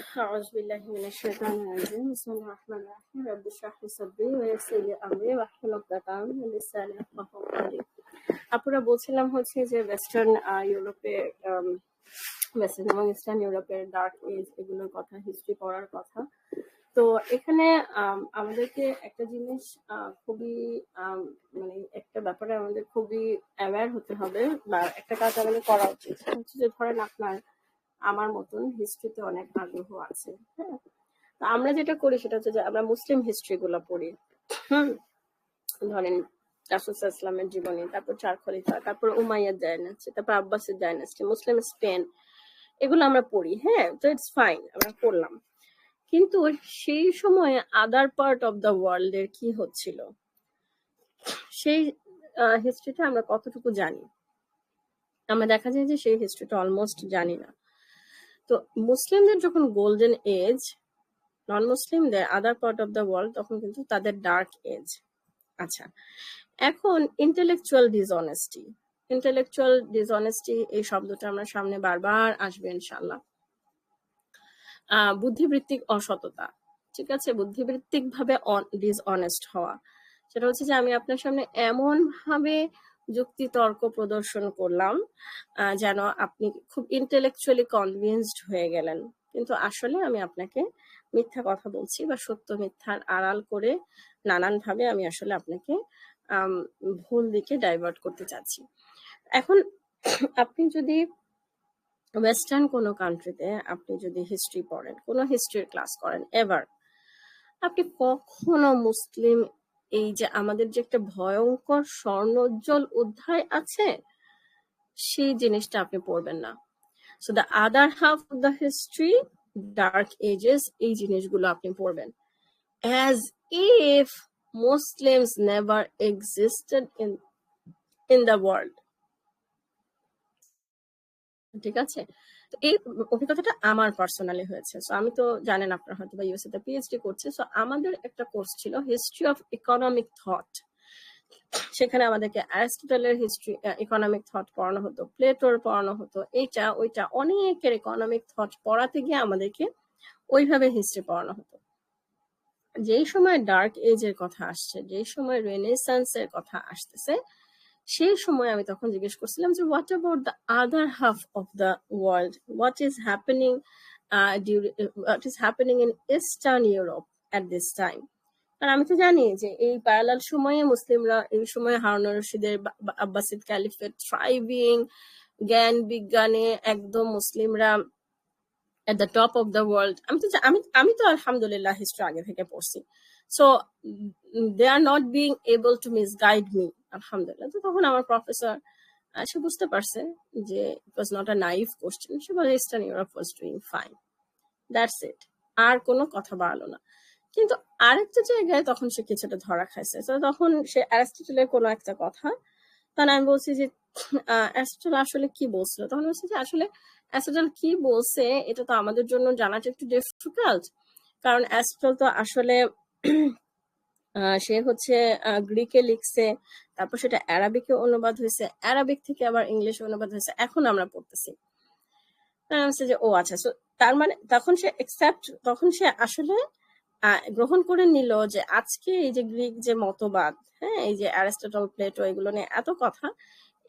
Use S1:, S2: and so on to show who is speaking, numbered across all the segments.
S1: أعوذ بالله من الشيطان الرجيم بسم الله الرحمن الرحيم رب اشرح لي صدري ويسر لي أمري واحلل عقدة من লিসানি ইয়াফকাহু কওলি। আপুরা বলছিলাম হচ্ছে যে ওয়েস্টার্ন ইউরোপে ওয়েস্টার্ন এবং ইস্টার্ন ইউরোপের ডার্ক এজ এগুলোর কথা, হিস্ট্রি পড়ার কথা। তো এখানে আমাদেরকে একটা জিনিস খুবই মানে একটা ব্যাপারে আমাদের খুবই অ্যাওয়্যার হতে হবে বা একটা কাজ আমাদের করা উচিত। সেটা হচ্ছে যে ধরেন আপনার আমার মতন হিস্ট্রিতে অনেক আগ্রহ আছে, হ্যাঁ, তো আমরা যেটা করি সেটা হচ্ছে যে আমরা মুসলিম হিস্ট্রি গুলো পড়ি। ধরেন রাসূল সাল্লাল্লাহু আলাইহি ওয়াসাল্লামের জীবনী, তারপর চার খলিফা, তারপর উমাইয়াদ ডাইনাস্টি, তারপর আব্বাসিদ ডাইনাস্টি, মুসলিম স্পেন, এগুলো আমরা পড়ি। হ্যাঁ, তো ইটস ফাইন, আমরা পড়লাম। কিন্তু সেই সময়ে other part of the world এর কি হচ্ছিল সেই হিস্ট্রিটা আমরা কতটুকু জানি? আমরা দেখা যায় যে সেই হিস্ট্রিটা অলমোস্ট জানি না। তো মুসলিমদের যখন গোল্ডেন এজ, নন মুসলিমদের other part of the world তখন কিন্তু তাদের ডার্ক এজ। আচ্ছা, এখন ইন্টেলেকচুয়াল ডিসঅনেস্টি এই শব্দটা আমরা সামনে বারবার আসবে ইনশাল্লাহ। বুদ্ধিবৃত্তিক অসততা, ঠিক আছে, বুদ্ধিবৃত্তিক ভাবে ডিসঅনেস্ট হওয়া, সেটা হচ্ছে যে আমি আপনার সামনে এমন ভাবে যুক্তি তর্ক প্রদর্শন করলাম যেন আপনি খুব ইন্টেলেকচুয়ালি কনভিন্সড হয়ে গেলেন, কিন্তু আসলে আমি আপনাকে মিথ্যা কথা বলছি বা সত্য মিথ্যার আড়াল করে নানান ভাবে আমি আসলে আপনাকে ভুল দিকে ডাইভার্ট করতে চাচ্ছি। এখন আপনি যদি ওয়েস্টার্ন কোনো কান্ট্রিতে আপনি যদি হিস্ট্রি পড়েন, কোনো হিস্ট্রির ক্লাস করেন এভার, আপনি কখনো মুসলিম এই যে আমাদের যে একটা ভয়ঙ্কর স্বর্ণোজ্জ্বল অধ্যায় আছে সেই জিনিসটা আপনি পড়বেন না। So the other half of the history, dark ages, এই জিনিসগুলো আপনি পড়বেন as if Muslims never existed in the world. ঠিক আছে, তো এই অভিজ্ঞতাটা আমার পার্সোনালি হয়েছে। সো আমি তো জানেন আপনারা হয়তো বা ইউএসএ তে পিএইচডি করছে, সো আমাদের একটা কোর্স ছিল হিস্ট্রি অফ ইকোনমিক থট। সেখানে আমাদেরকে অ্যারিস্টটলের হিস্ট্রি ইকোনমিক থট পড়ানো হতো, প্লেটোর পড়ানো হতো, এইটা ওইটা অনেকের ইকোনমিক থট পড়াতে গিয়ে আমাদেরকে ওইভাবে হিস্ট্রি পড়ানো হতো। যেই সময় ডার্ক এজের কথা আসছে, যেই সময় রেনেসান্সের কথা আসতেছে, সেই সময় আমি তখন জিজ্ঞেস করছিলাম যে what about the other half of the world, what is happening in eastern Europe at this time. আর আমি তো জানি যে এই প্যারালাল সময়ে মুসলিমরা, এই সময় হারুন রশিদের আব্বাসিদ ক্যালিফেট থ্রাইভিং, জ্ঞান বিজ্ঞানে একদম মুসলিমরা at the top of the world. আমি তো আলহামদুলিল্লাহ হিস্ট্রি আগে থেকে পড়ছি, so they are not being able to misguide me, আলহামদুলিল্লাহ। তো তখন আমার প্রফেসর সে বুঝতে পারছে যে it was not a naive question, সে বলে eastern Europe was doing fine, that's it, আর কোনো কথা বাড়ালো না। কিন্তু আরেকটা জায়গায় তখন সে কিছুটা ধরা খাইছে। তো তখন সে অ্যারিস্টটলের কোনো একটা কথা, তখন আমি বলছি যে অ্যারিস্টটল আসলে কি বলছিল, তখন বলছি যে আসলে অ্যারিস্টটল কি বলছে এটা তো আমাদের জন্য জানাটা একটু ডিফিকাল্ট, কারণ অ্যারিস্টটল তো আসলে সে হচ্ছে গ্রিকে লিখছে, তারপর সেটা অ্যারাবিকে অনুবাদ হয়েছে, অ্যারাবিক থেকে আবার ইংলিশে অনুবাদ হয়েছে, এখন আমরা পড়তেছি। যে ও আচ্ছা, তার মানে তখন সে আসলে গ্রহণ করে নিল যে আজকে এই যে গ্রিক যে মতবাদ, হ্যাঁ, এই যে অ্যারিস্টটল, প্লেটো, এগুলো নিয়ে এত কথা,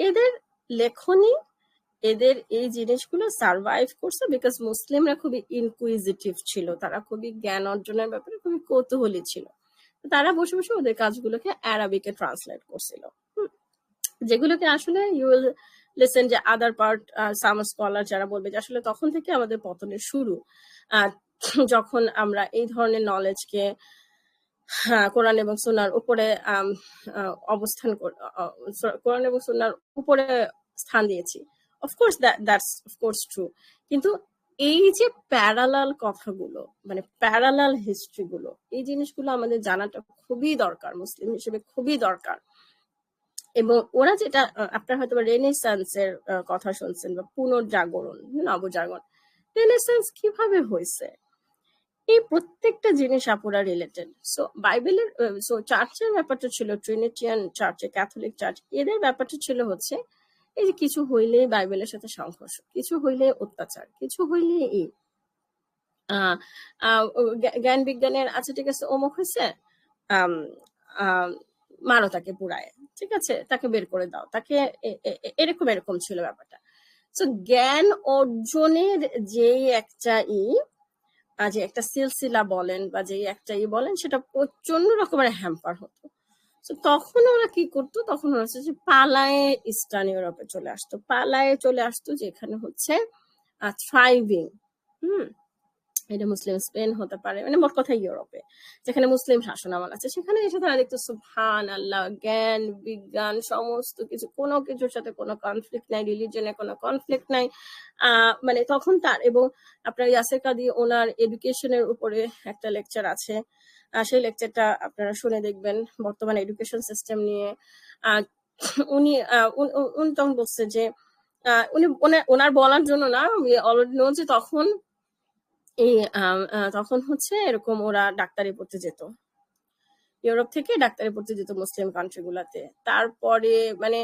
S1: এদের লেখনী, এদের এই জিনিসগুলো সার্ভাইভ করছে বিকজ মুসলিমরা খুবই ইনকুইজিটিভ ছিল, তারা খুবই জ্ঞান অর্জনের ব্যাপারে খুবই কৌতূহলী ছিল। তারা বসে বসে ওদের কাজগুলোকে অ্যারাবিকে ট্রান্সলেট করছিল, যেগুলোকে আসলে ইউ উইল লিসেন যে আদার পার্ট সাম স্কলার যারা বলবে যে আসলে তখন থেকে আমাদের পতনের শুরু, যখন আমরা এই ধরনের নলেজকে কোরআন এবং সুন্নাহর উপরে অবস্থান কোরআন এবং সুন্নাহর উপরে স্থান দিয়েছি। অফকোর্স দ্যাটস অফকোর্স ট্রু, কিন্তু এই যে প্যারালাল কথাগুলো, মানে প্যারালাল হিস্ট্রিগুলো, এই জিনিসগুলো আমাদের জানাটা খুবই দরকার, মুসলিম হিসেবে খুবই দরকার। এবং ওরা যেটা আপনার হয়তো রেনেসান্সের কথা শুনছেন বা পুনর্জাগরণ, নবজাগরণ, রেনেসান্স কিভাবে হয়েছে, এই প্রত্যেকটা জিনিস আপুরা রিলেটেড। সো বাইবেলের চার্চের ব্যাপারটা ছিল, ট্রিনিটিয়ান চার্চে, ক্যাথলিক চার্চ, এদের ব্যাপারটা ছিল হচ্ছে এই যে কিছু হইলেই বাইবেলের সাথে সংঘর্ষ, কিছু হইলে অত্যাচার, কিছু হইলে এই আহ আহ, জ্ঞান বিজ্ঞানের আচ্ছা ঠিক আছে অমুক হয়েছে, আম, আম, মারো তাকে পুরায়, ঠিক আছে, তাকে বের করে দাও, তাকে এরকম এরকম ছিল ব্যাপারটা। তো জ্ঞান অর্জনের যেই একটা যে একটা সিলসিলা বলেন বা যেই একটা বলেন, সেটা প্রচন্ড রকমের হ্যাম্পার হতো। তো তখন ওরা কি করতো, তখন ওরা হচ্ছে যে পালায়ে ইস্টার্ন ইউরোপে চলে আসতো, পালায়ে চলে আসতো, যেখানে হচ্ছে থ্রাইভিং, হুম, এটা মুসলিম স্পেন হতে পারে, মানে মোট কথা ইউরোপে যেখানে মুসলিম শাসন আমল আছে, সেখানে এসে তারা দেখতো সুবহান আল্লাহ, জ্ঞান বিজ্ঞান সমস্ত কিছু, কোনো কিছুর সাথে কোনো কনফ্লিক্ট নাই, রিলিজনে কোনো কনফ্লিক্ট নাই। মানে তখন তার, এবং আপনার ইয়াসের কাদি ওনার এডুকেশনের উপরে একটা লেকচার আছে, সেই লেকচারটা আপনারা শুনে দেখবেন, বর্তমান এডুকেশন সিস্টেম নিয়ে। উনি উনি তখন বলছে যে উনি ওনার বলার জন্য না, অলরেডি নো যে তখন এই তখন হচ্ছে এরকম ওরা ডাক্তারি পড়তে যেত, ইউরোপ থেকে ডাক্তারি পড়তে যেত মুসলিম কান্ট্রি গুলাতে। তারপরে মানে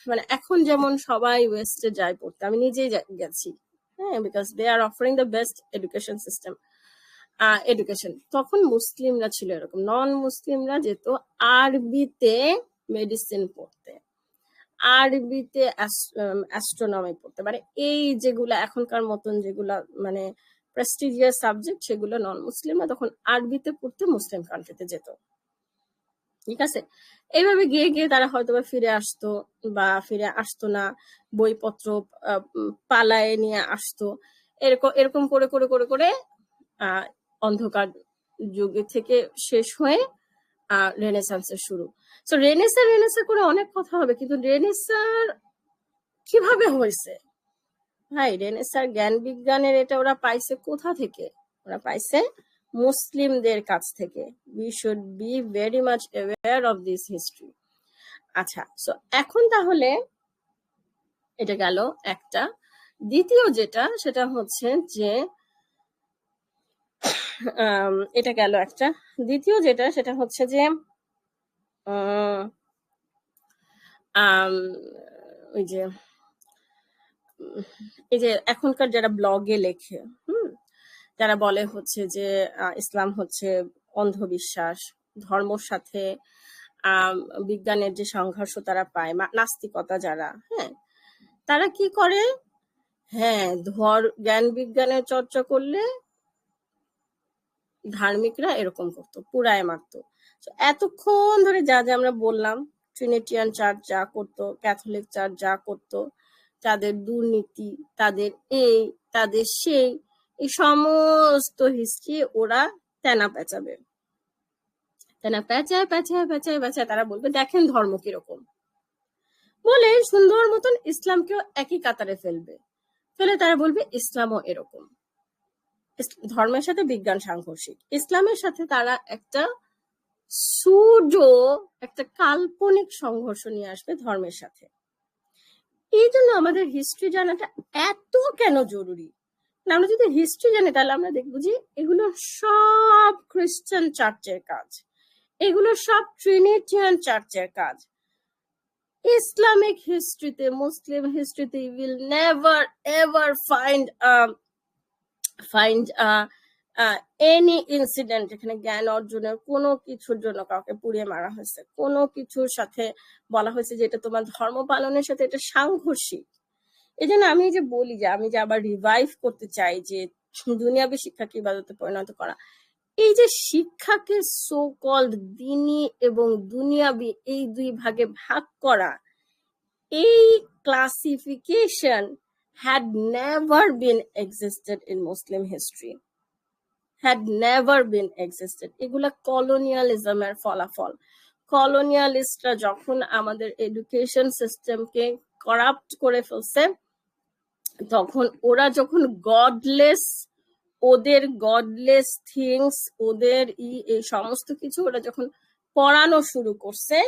S1: মানে এখন যেমন সবাই ওয়েস্টে যায় পড়তে, আমি নিজেই গেছি, হ্যাঁ, because they are offering the best education system, education. তখন মুসলিমরা ছিল এরকম, নন মুসলিমরা যেত আরবিতে মেডিসিন পড়তে, আরবিতে অ্যাস্ট্রোনমি পড়তে, মানে এই যেগুলা এখনকার মতন যেগুলা মানে প্রেস্টিজিয়াস সাবজেক্ট, সেগুলো নন মুসলিমরা তখন আরবিতে পড়তে মুসলিম কান্ট্রিতে যেত, ঠিক আছে। এইভাবে গিয়ে গিয়ে তারা হয়তো ফিরে আসতো বা ফিরে আসতো না, বইপত্র পালায় নিয়ে আসতো, এরকম এরকম করে করে করে করে অন্ধকার যুগ থেকে শেষ হয়ে রেনেসান্সের শুরু। তো রেনেসা করে অনেক কথা হবে, কিন্তু রেনেসার কিভাবে হয়েছে ভাই, রেনেসার জ্ঞান বিজ্ঞানের এটা ওরা পাইছে কোথা থেকে? ওরা পাইছে মুসলিমদের কাছ থেকে। We should be very much aware of this history. আচ্ছা, সো এখন তাহলে এটা গেল একটা। দ্বিতীয় যেটা, সেটা হচ্ছে যে এটা গেল একটা। দ্বিতীয় যেটা, সেটা হচ্ছে যে ওই যে এই যে এখনকার যারা ব্লগে লেখে, যারা বলে হচ্ছে যে ইসলাম হচ্ছে অন্ধবিশ্বাস, ধর্মর সাথে বিজ্ঞানের যে সংঘর্ষ তারা পায়, নাস্তিকতা যারা, হ্যাঁ, তারা কি করে, হ্যাঁ, জ্ঞান বিজ্ঞানের চর্চা করলে ধার্মিকরা এরকম করতো, পুরায় মারতো। এতক্ষণ ধরে যা যা আমরা বললাম, ট্রিনিটিয়ান চার্চ যা করতো, ক্যাথলিক চার্চ যা করতো, তাদের দুর্নীতি, তাদের এই, তাদের সেই, এই সমস্ত হিস্ট্রি ওরা তেনা পেঁচাবে, তেনা পেঁচায় পেঁচায় পেঁচায় পেঁচায় তারা বলবে দেখেন ধর্ম কিরকম, বলে সুন্দর মতন ইসলামকেও একই কাতারে ফেলবে, ফেলে তারা বলবে ইসলামও এরকম। ধর্মের সাথে বিজ্ঞান সাংঘর্ষিক, ইসলামের সাথে তারা একটা সুডো, একটা কাল্পনিক সংঘর্ষ নিয়ে আসবে ধর্মের সাথে। এই জন্য আমাদের হিস্ট্রি জানাটা এত কেন জরুরি? আমরা যদি হিস্ট্রি জানি, তাহলে আমরা দেখবো যে এগুলো সব খ্রিস্টান চার্চের কাজ, এগুলো সব ট্রিনিটিয়ান চার্চের কাজ। ইসলামিক হিস্ট্রিতে, মুসলিম হিস্ট্রিতে you will never ever find any incident এখানে জ্ঞান অর্জনের কোনো কিছুর জন্য কাউকে পুড়িয়ে মারা হয়েছে, কোনো কিছুর সাথে বলা হয়েছে যে এটা তোমার ধর্ম পালনের সাথে এটা সাংঘর্ষিক। এই জন্য আমি যে বলি যে আমি যে আবার রিভাইভ করতে চাই যে দুনিয়াবী শিক্ষাকে ইবাদতে পরিণত করা। এই যে শিক্ষাকে সো কল্ড দিনী এবং দুনিয়াবী এই দুই ভাগে ভাগ করা, এই classification had never been existed in Muslim history, had never been existed. এগুলা কলোনিয়ালিজমের ফলাফল। কলোনিয়ালিস্টরা যখন আমাদের এডুকেশন সিস্টেমকে করাপ্ট করে ফেলছে, তখন ওরা যখন গডলেস, ওদের গডলেস থিংস, ওদের এই সমস্ত কিছু ওরা যখন পড়ানো শুরু করছে,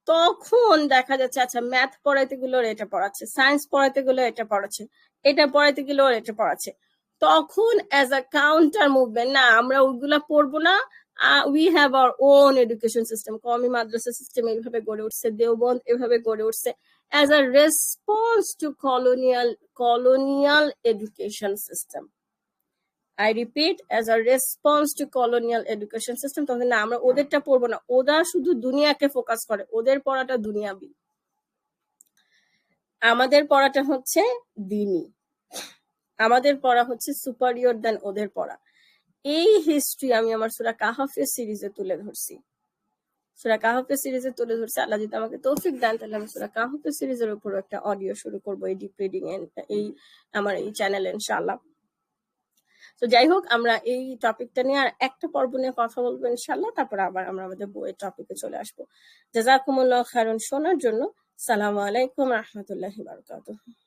S1: তখন দেখা যাচ্ছে আচ্ছা ম্যাথ পড়াইতে গেলে এটা পড়াচ্ছে, সায়েন্স পড়াইতে গেলে এটা পড়াচ্ছে, এটা পড়াইতে গেলে এটা পড়াচ্ছে, তখন অ্যাজ আ কাউন্টার মুভমেন্ট, না আমরা ওইগুলা পড়বো না, we have our own education system. Qaumi Madrasa system এইভাবে গড়ে উঠছে, দেওবন্দ এভাবে গড়ে উঠছে as a response to colonial education system. I repeat, as a response to colonial education system. তখন না, আমরা ওদেরটা পড়বো না, ওরা শুধু দুনিয়াকে ফোকাস করে, ওদের পড়াটা দুনিয়াবি, আমাদের পড়াটা হচ্ছে দিনী, আমাদের পড়া হচ্ছে সুপারিয়র দেন ওদের পড়া। এই হিস্ট্রি আমি আমার সূরা কাহফের সিরিজে তুলে ধরছি, সূরা কাহফের সিরিজে তুলে ধরছি। আল্লাহ যদি আমাকে তৌফিক দেন তাহলে আমি সূরা কাহফের সিরিজের উপর একটা অডিও শুরু করবো এই ডিপ রিডিং এই আমার এই চ্যানেলে ইনশাআল্লাহ। তো যাই হোক, আমরা এই টপিকটা নিয়ে আর একটা পর্ব নিয়ে কথা বলবো ইনশাআল্লাহ, তারপর আবার আমরা আমাদের বইয়ের টপিকে চলে আসবো। জাযাকুমুল্লাহু খাইরান শোনার জন্য। সালামু আলাইকুম রাহমাতুল্লাহি ওয়া বারাকাতুহু।